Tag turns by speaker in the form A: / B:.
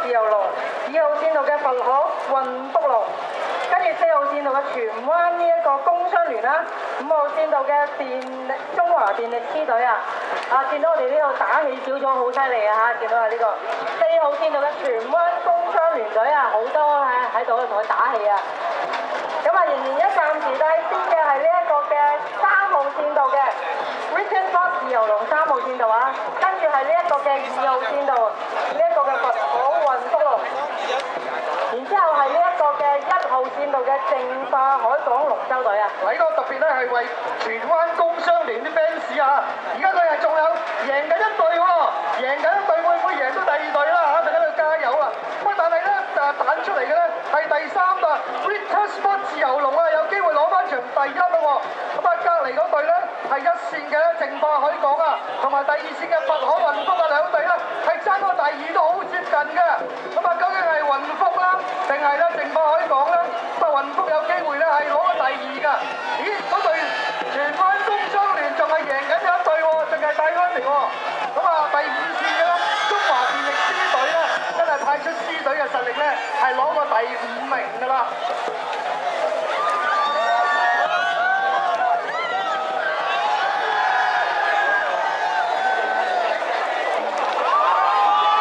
A: 自由龍，2號線路嘅佛可運福路，跟住4號線路嘅荃灣呢一個工商聯啦，5號線路嘅中華電力支隊啊，見到我哋呢度打氣小組好犀利啊嚇，見到啊呢個4號線路嘅荃灣工商聯隊啊，好多喺度同佢打氣啊。咁啊，仍然一暫時帶先嘅係呢一個嘅3號線道嘅 Richard Park 自由龍3號線道啊，跟住係呢一個嘅2號線道，呢一個嘅佛可運福路，然之後係呢一個嘅1號線道嘅淨化海港龍舟隊啊。
B: 呢個特別咧係為荃灣工商聯啲 fans 啊，而家佢係仲有贏緊一隊喎，贏緊一隊會唔會贏到第2隊啦嚇？就喺度加油啊！喂，但係咧彈出嚟嘅咧係第3隊 Richard Park 自由龍啊，有機會攞翻場第1啦喎。咁啊，隔離嗰隊咧係1線嘅淨化海港啊，同埋第2線嘅佛可運福啊，兩隊咧係爭到第2都好接近嘅。咁啊，究竟係運福啦，定係咧淨化海港咧？咁啊，運福有機會咧係攞到第2㗎。咦，嗰隊荃灣工商聯仲係贏緊有一隊喎，淨係帶翻嚟喎。咁啊，第5線嘅咧中華電力 C 隊咧，真係派出 C 隊嘅實力咧，係攞過第5名㗎啦。